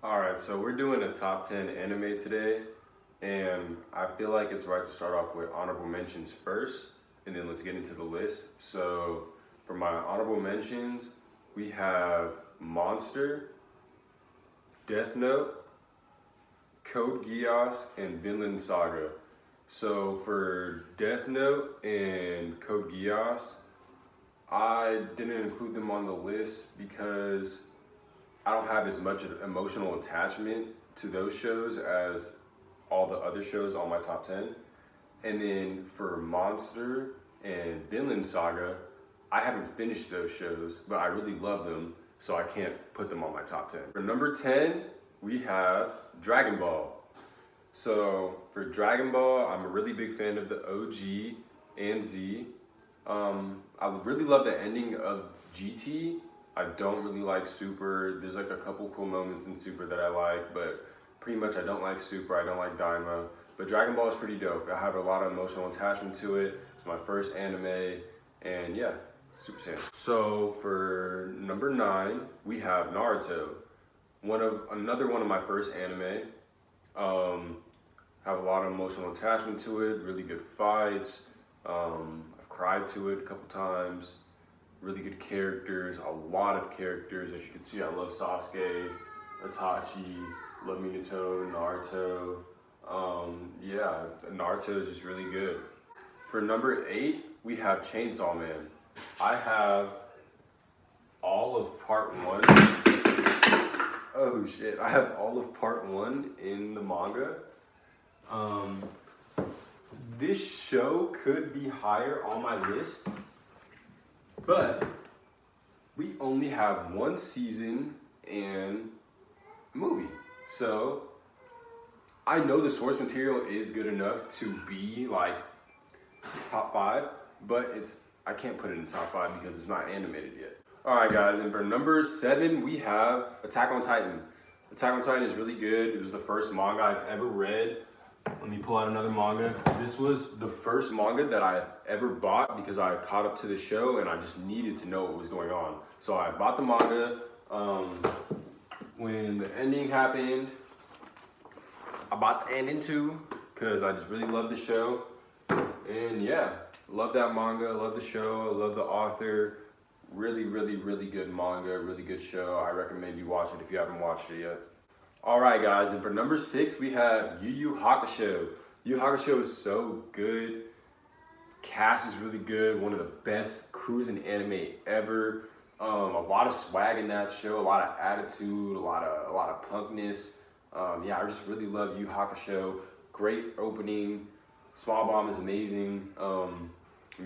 Alright, so we're doing a top 10 anime today, and I feel like it's right to start off with honorable mentions first, and then let's get into the list. So, for my honorable mentions, we have Monster, Death Note, Code Geass, and Vinland Saga. So, for Death Note and Code Geass, I didn't include them on the list because I don't have as much emotional attachment to those shows as all the other shows on my top 10. And then for Monster and Vinland Saga, I haven't finished those shows, but I really love them, so I can't put them on my top 10. For number 10, we have Dragon Ball. So for Dragon Ball, I'm a really big fan of the OG and Z. I really love the ending of GT. I don't really like Super. There's like a couple cool moments in Super that I like, but pretty much I don't like Super. I don't like Daima. But Dragon Ball is pretty dope. I have a lot of emotional attachment to it. It's my first anime, and yeah, Super Saiyan. So for number 9, we have Naruto. Another one of my first anime. Have a lot of emotional attachment to it. Really good fights. I've cried to it a couple times. Really good characters, a lot of characters. As you can see, I love Sasuke, Itachi, love Minato, Naruto. Yeah, Naruto is just really good. For number 8, we have Chainsaw Man. I have all of part 1. Oh shit, I have all of part 1 in the manga. This show could be higher on my list, but we only have 1 season and a movie. So I know the source material is good enough to be like top 5, but I can't put it in top 5 because it's not animated yet. Alright guys, and for number 7 we have Attack on Titan. Attack on Titan is really good. It was the first manga I've ever read. Let me pull out another manga. This was the first manga that I ever bought because I caught up to the show and I just needed to know what was going on. So I bought the manga. When the ending happened, I bought the ending too because I just really love the show. And yeah, love that manga, love the show, love the author. Really, really, really good manga, really good show. I recommend you watch it if you haven't watched it yet. Alright guys, and for number 6 we have Yu Yu Hakusho. Yu Yu Hakusho is so good. Cast is really good, one of the best cruising anime ever. A lot of swag in that show, a lot of attitude, a lot of punkness. Yeah, I just really love Yu Yu Hakusho. Great opening. Small Bomb is amazing.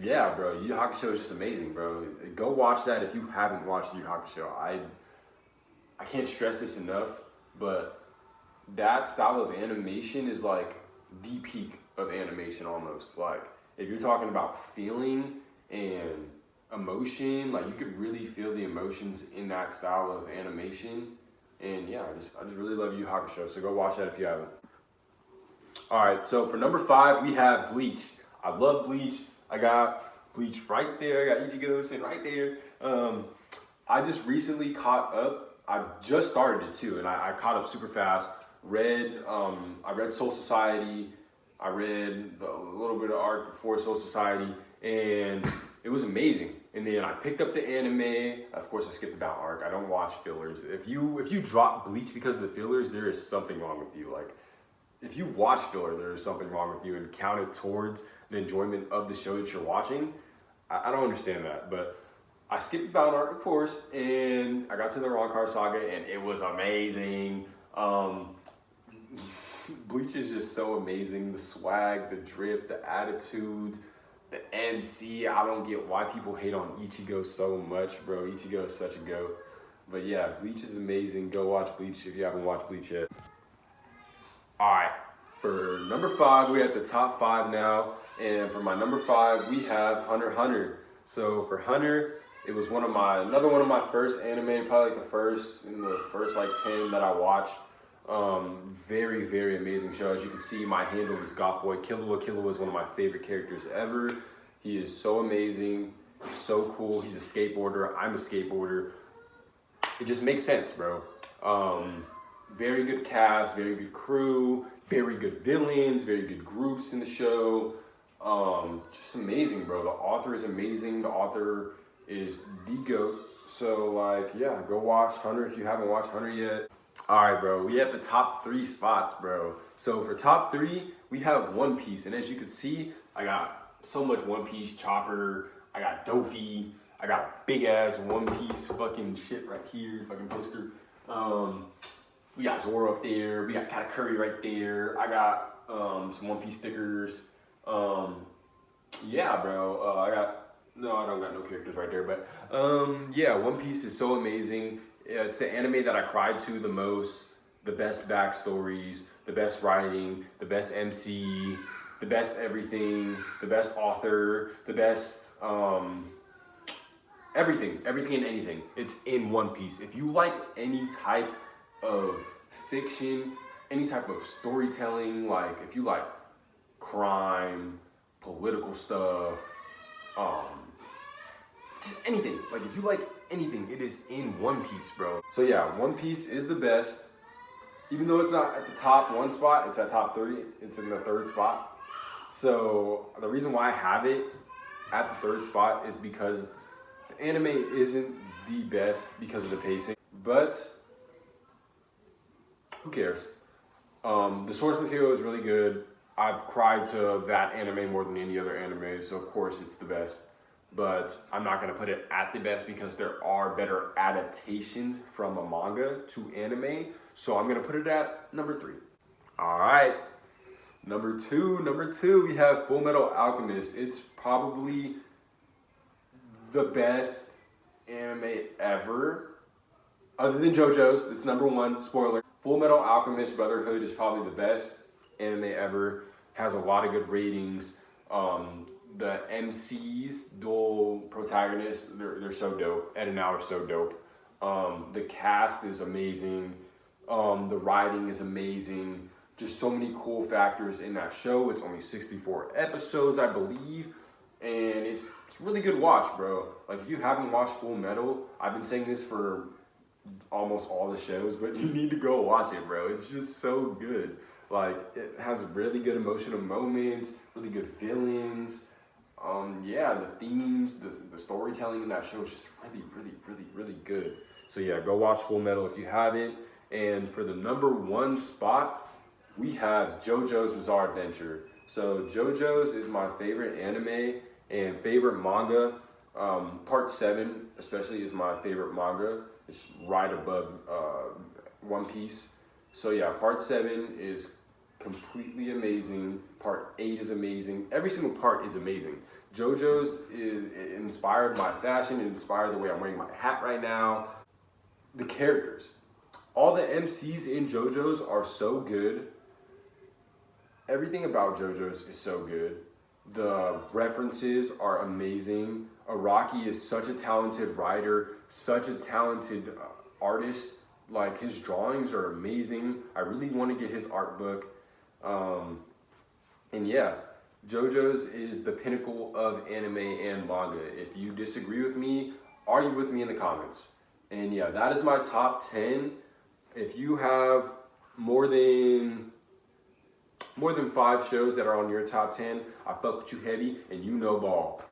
Yeah, bro, Yu Yu Hakusho is just amazing, bro. Go watch that if you haven't watched Yu Yu Hakusho. I can't stress this enough. But that style of animation is like the peak of animation almost. Like if you're talking about feeling and emotion, like you could really feel the emotions in that style of animation. And yeah, I just really love Yu Yu Hakusho, so go watch that if you haven't. Alright, so for number 5 we have Bleach. I love Bleach. I got Bleach right there, I got Ichigo sitting right there. I just recently caught up. I just started it too, and I caught up super fast. I read Soul Society. I read a little bit of art before Soul Society, and it was amazing. And then I picked up the anime. Of course, I skipped the Bound arc. I don't watch fillers. If you drop Bleach because of the fillers, there is something wrong with you. Like, if you watch filler, there is something wrong with you, and count it towards the enjoyment of the show that you're watching. I don't understand that, but I skipped Bound arc, of course, and I got to the Roncar Saga, and it was amazing. Bleach is just so amazing. The swag, the drip, the attitude, the MC. I don't get why people hate on Ichigo so much, bro. Ichigo is such a goat. But yeah, Bleach is amazing. Go watch Bleach if you haven't watched Bleach yet. Alright, for number 5, we're at the top 5 now. And for my number 5, we have Hunter x Hunter. So for Hunter, it was another one of my first anime, probably like the first 10 that I watched. Very, very amazing show. As you can see, my handle is Gothboy Killua. Killua is one of my favorite characters ever. He is so amazing, so cool. He's a skateboarder. I'm a skateboarder. It just makes sense, bro. Very good cast, very good crew, very good villains, very good groups in the show. Just amazing, bro. The author is amazing. The author is the GOAT. So like, yeah, go watch Hunter if you haven't watched Hunter yet. All right, bro. We have the top 3 spots, bro. So for top 3, we have One Piece, and as you can see, I got so much One Piece. Chopper. I got Dofi. I got a big ass One Piece fucking shit right here, fucking poster. We got Zoro up there. We got Katakuri right there. I got some One Piece stickers. Yeah, bro. I don't got no characters right there, but yeah, One Piece is so amazing. It's the anime that I cried to the most. The best backstories, the best writing, the best MC, the best everything, the best author, the best everything and anything. It's in One Piece. If you like any type of fiction, any type of storytelling, like if you like crime, political stuff, just anything. Like if you like anything, it is in One Piece, bro. So yeah, One Piece is the best. Even though it's not at the top 1 spot, it's at top 3. It's in the 3rd spot. So the reason why I have it at the 3rd spot is because the anime isn't the best because of the pacing, but who cares? The source material is really good. I've cried to that anime more than any other anime, so of course it's the best. But I'm not gonna put it at the best because there are better adaptations from a manga to anime. So I'm gonna put it at number 3. All right, number two, we have Full Metal Alchemist. It's probably the best anime ever. Other than JoJo's, it's number 1, spoiler. Full Metal Alchemist Brotherhood is probably the best anime ever. Has a lot of good ratings. The MCs, dual protagonists, they're so dope. Ed and Al are so dope. The cast is amazing. The writing is amazing. Just so many cool factors in that show. It's only 64 episodes, I believe. And it's really good watch, bro. Like if you haven't watched Full Metal, I've been saying this for almost all the shows, but you need to go watch it, bro. It's just so good. Like it has really good emotional moments, really good villains. Yeah, the themes, the storytelling in that show is just really good. So yeah, go watch Full Metal if you haven't. And for the number 1 spot, we have JoJo's Bizarre Adventure. So JoJo's is my favorite anime and favorite manga. Part 7 especially is my favorite manga. It's right above One Piece. So yeah, part 7 is completely amazing. Part 8 is amazing. Every single part is amazing. JoJo's inspired my fashion. It inspired the way I'm wearing my hat right now. The characters. All the MCs in JoJo's are so good. Everything about JoJo's is so good. The references are amazing. Araki is such a talented writer, such a talented artist. Like his drawings are amazing. I really want to get his art book. And yeah, JoJo's is the pinnacle of anime and manga. If you disagree with me, argue with me in the comments. And yeah, that is my top 10. If you have more than 5 shows that are on your top 10, I fuck with you heavy and you know ball.